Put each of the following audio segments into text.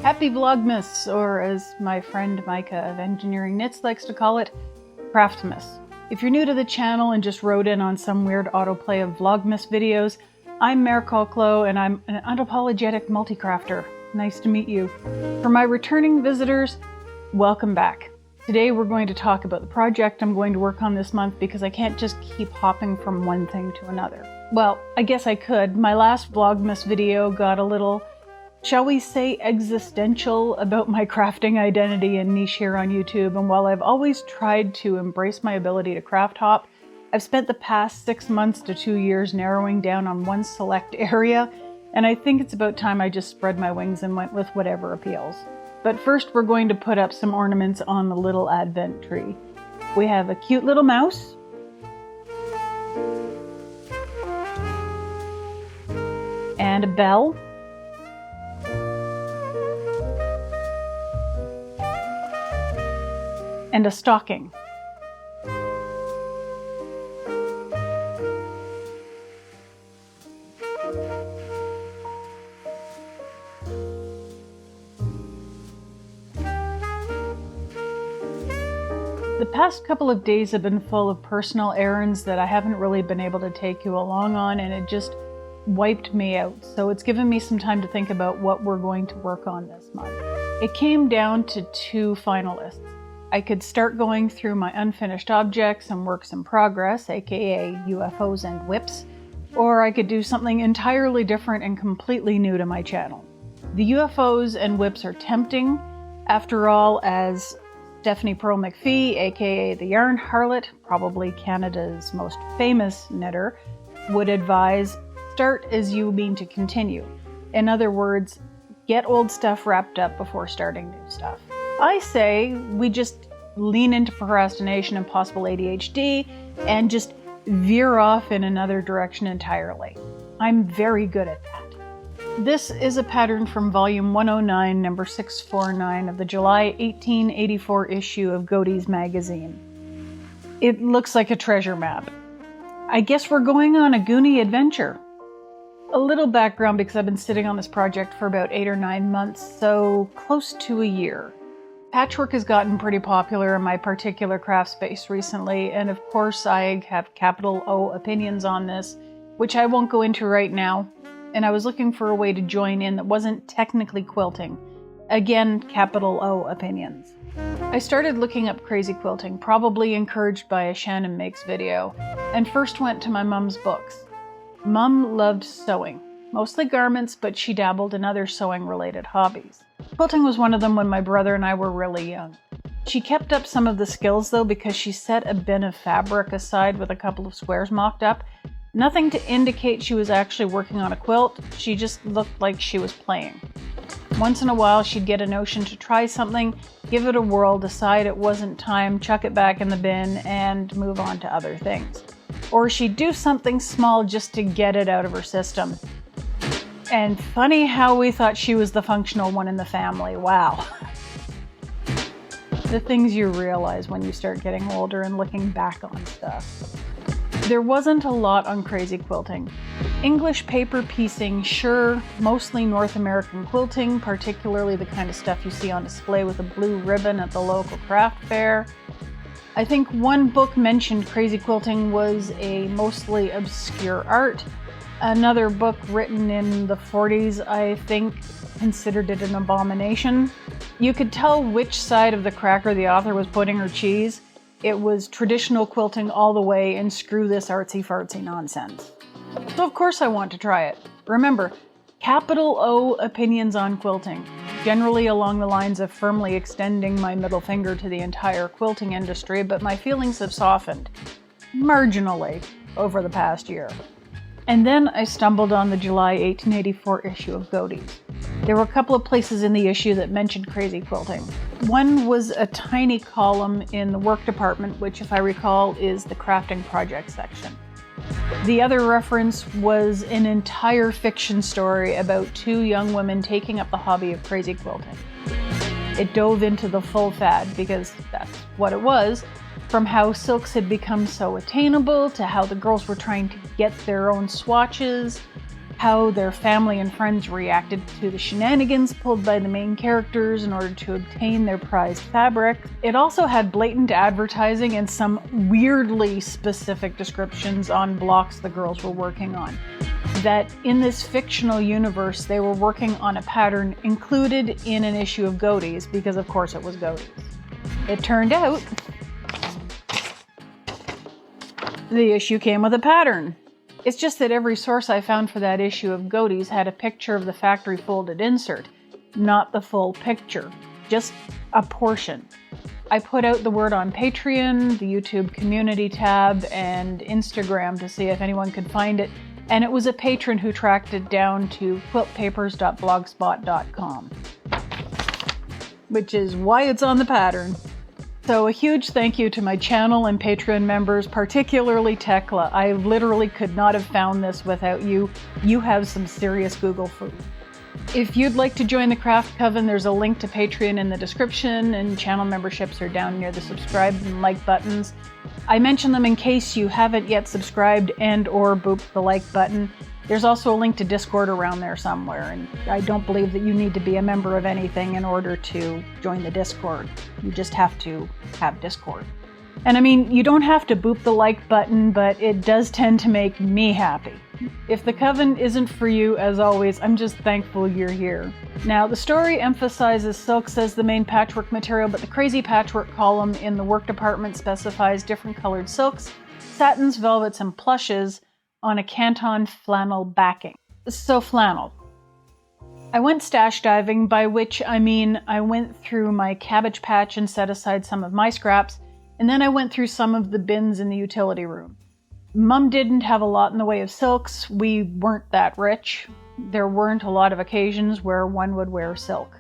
Happy Vlogmas, or as my friend Micah of Engineering Knits likes to call it, Craftmas. If you're new to the channel and just wrote in on some weird autoplay of Vlogmas videos, I'm Mare Colclo and I'm an unapologetic multi-crafter. Nice to meet you. For my returning visitors, welcome back. Today we're going to talk about the project I'm going to work on this month because I can't just keep hopping from one thing to another. Well, I guess I could. My last Vlogmas video got a little, shall we say, existential about my crafting identity and niche here on YouTube, and while I've always tried to embrace my ability to craft hop, I've spent the past 6 months to 2 years narrowing down on one select area, and I think it's about time I just spread my wings and went with whatever appeals. But first we're going to put up some ornaments on the little advent tree. We have a cute little mouse, and a bell, and a stocking. The past couple of days have been full of personal errands that I haven't really been able to take you along on, and it just wiped me out. So it's given me some time to think about what we're going to work on this month. It came down to 2 finalists. I could start going through my unfinished objects and works in progress, aka UFOs and whips, or I could do something entirely different and completely new to my channel. The UFOs and whips are tempting. After all, as Stephanie Pearl McPhee, aka the Yarn Harlot, probably Canada's most famous knitter, would advise, start as you mean to continue. In other words, get old stuff wrapped up before starting new stuff. I say we just lean into procrastination and possible ADHD and just veer off in another direction entirely. I'm very good at that. This is a pattern from volume 109, number 649 of the July 1884 issue of Godey's magazine. It looks like a treasure map. I guess we're going on a Goonie adventure. A little background because I've been sitting on this project for about 8 or 9 months, so close to a year. Patchwork has gotten pretty popular in my particular craft space recently, and of course I have capital O opinions on this, which I won't go into right now, and I was looking for a way to join in that wasn't technically quilting. Again, capital O opinions. I started looking up crazy quilting, probably encouraged by a Shannon Makes video, and first went to my mum's books. Mum loved sewing, mostly garments, but she dabbled in other sewing-related hobbies. Quilting was one of them when my brother and I were really young. She kept up some of the skills though because she set a bin of fabric aside with a couple of squares mocked up. Nothing to indicate she was actually working on a quilt, she just looked like she was playing. Once in a while she'd get a notion to try something, give it a whirl, decide it wasn't time, chuck it back in the bin, and move on to other things. Or she'd do something small just to get it out of her system. And funny how we thought she was the functional one in the family. Wow. The things you realize when you start getting older and looking back on stuff. There wasn't a lot on crazy quilting. English paper piecing, sure, mostly North American quilting, particularly the kind of stuff you see on display with a blue ribbon at the local craft fair. I think one book mentioned crazy quilting was a mostly obscure art. Another book written in the 40s, I think, considered it an abomination. You could tell which side of the cracker the author was putting her cheese. It was traditional quilting all the way and screw this artsy-fartsy nonsense. So of course I want to try it. Remember, capital O opinions on quilting, generally along the lines of firmly extending my middle finger to the entire quilting industry, but my feelings have softened, marginally, over the past year. And then I stumbled on the July 1884 issue of Godey's. There were a couple of places in the issue that mentioned crazy quilting. One was a tiny column in the work department, which if I recall is the crafting project section. The other reference was an entire fiction story about 2 young women taking up the hobby of crazy quilting. It dove into the full fad because that's what it was, from how silks had become so attainable to how the girls were trying to get their own swatches. how their family and friends reacted to the shenanigans pulled by the main characters in order to obtain their prized fabric. It also had blatant advertising and some weirdly specific descriptions on blocks the girls were working on. That in this fictional universe they were working on a pattern included in an issue of Godey's, because of course it was Godey's. It turned out the issue came with a pattern. It's just that every source I found for that issue of Godey's had a picture of the factory folded insert, not the full picture, just a portion. I put out the word on Patreon, the YouTube community tab, and Instagram to see if anyone could find it, and it was a patron who tracked it down to quiltpapers.blogspot.com, which is why it's on the pattern. So a huge thank you to my channel and Patreon members, particularly Tekla. I literally could not have found this without you. You have some serious Google food. If you'd like to join the Craft Coven, there's a link to Patreon in the description, and channel memberships are down near the subscribe and like buttons. I mention them in case you haven't yet subscribed and or booped the like button. There's also a link to Discord around there somewhere, and I don't believe that you need to be a member of anything in order to join the Discord. You just have to have Discord. And I mean, you don't have to boop the like button, but it does tend to make me happy. If the Coven isn't for you, as always, I'm just thankful you're here. Now, the story emphasizes silks as the main patchwork material, but the crazy patchwork column in the work department specifies different colored silks, satins, velvets, and plushes on a Canton flannel backing. So flannel. I went stash diving, by which I mean I went through my cabbage patch and set aside some of my scraps, and then I went through some of the bins in the utility room. Mum didn't have a lot in the way of silks. We weren't that rich. There weren't a lot of occasions where one would wear silk.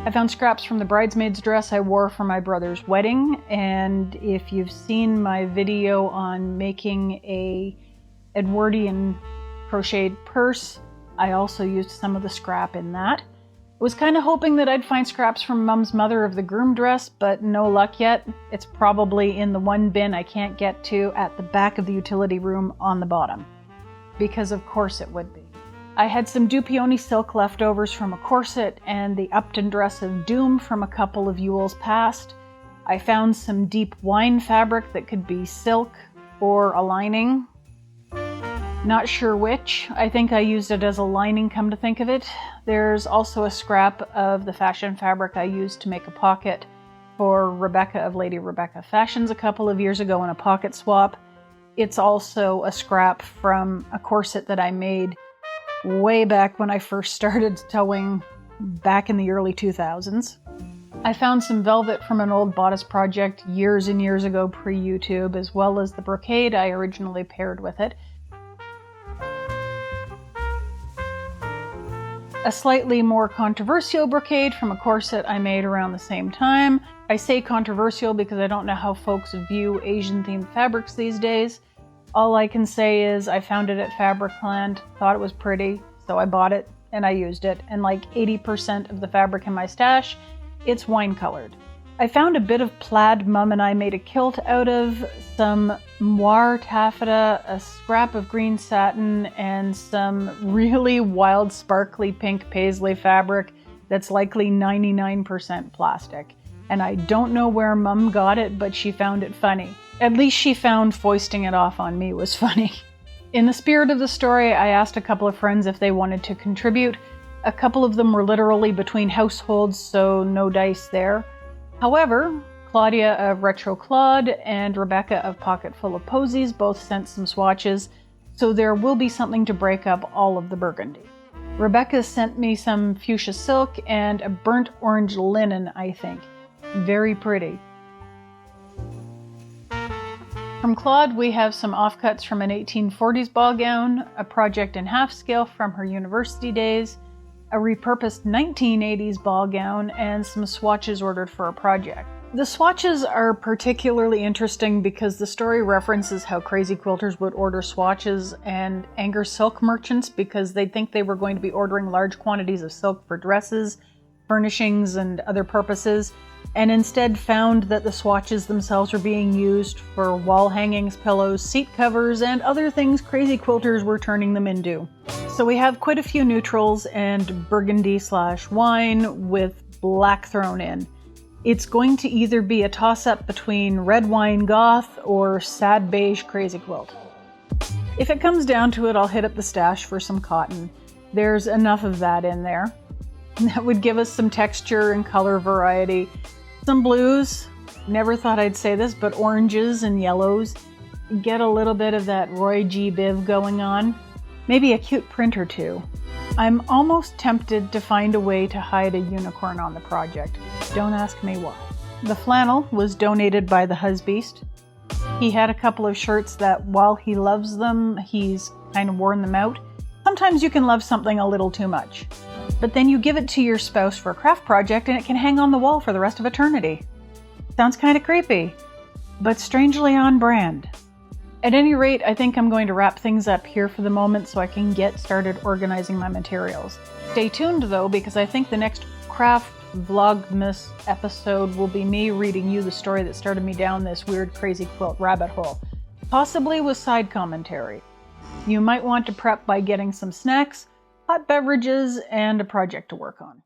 I found scraps from the bridesmaid's dress I wore for my brother's wedding, and if you've seen my video on making a Edwardian crocheted purse, I also used some of the scrap in that. I was kind of hoping that I'd find scraps from Mum's mother of the groom dress, but no luck yet. It's probably in the one bin I can't get to at the back of the utility room on the bottom. Because of course it would be. I had some Dupioni silk leftovers from a corset and the Upton dress of Doom from a couple of Yules past. I found some deep wine fabric that could be silk or a lining. Not sure which. I think I used it as a lining, come to think of it. There's also a scrap of the fashion fabric I used to make a pocket for Rebecca of Lady Rebecca Fashions a couple of years ago in a pocket swap. It's also a scrap from a corset that I made way back when I first started sewing back in the early 2000s. I found some velvet from an old bodice project years and years ago pre-YouTube, as well as the brocade I originally paired with it. A slightly more controversial brocade from a corset I made around the same time. I say controversial because I don't know how folks view Asian-themed fabrics these days. All I can say is I found it at Fabricland, thought it was pretty, so I bought it and I used it. And like 80% of the fabric in my stash, it's wine-colored. I found a bit of plaid Mum and I made a kilt out of, some moire taffeta, a scrap of green satin, and some really wild sparkly pink paisley fabric that's likely 99% plastic. And I don't know where Mum got it, but she found it funny. At least she found foisting it off on me was funny. In the spirit of the story, I asked a couple of friends if they wanted to contribute. A couple of them were literally between households, so no dice there. However, Claudia of Retro Claude and Rebecca of Pocket Full of Posies both sent some swatches, so there will be something to break up all of the burgundy. Rebecca sent me some fuchsia silk and a burnt orange linen, I think. Very pretty. From Claude, we have some offcuts from an 1840s ball gown, a project in half scale from her university days, a repurposed 1980s ball gown, and some swatches ordered for a project. The swatches are particularly interesting because the story references how crazy quilters would order swatches and anger silk merchants because they'd think they were going to be ordering large quantities of silk for dresses, furnishings, and other purposes, and instead found that the swatches themselves were being used for wall hangings, pillows, seat covers, and other things crazy quilters were turning them into. So we have quite a few neutrals and burgundy/wine with black thrown in. It's going to either be a toss-up between red wine goth or sad beige crazy quilt. If it comes down to it, I'll hit up the stash for some cotton. There's enough of that in there. That would give us some texture and color variety. Some blues, never thought I'd say this, but oranges and yellows. Get a little bit of that Roy G. Biv going on. Maybe a cute print or two. I'm almost tempted to find a way to hide a unicorn on the project. Don't ask me why. The flannel was donated by the husbeast. He had a couple of shirts that while he loves them, he's kind of worn them out. Sometimes you can love something a little too much, but then you give it to your spouse for a craft project and it can hang on the wall for the rest of eternity. Sounds kind of creepy, but strangely on brand. At any rate, I think I'm going to wrap things up here for the moment so I can get started organizing my materials. Stay tuned though, because I think the next craft Vlogmas episode will be me reading you the story that started me down this weird crazy quilt rabbit hole, possibly with side commentary. You might want to prep by getting some snacks, hot beverages, and a project to work on.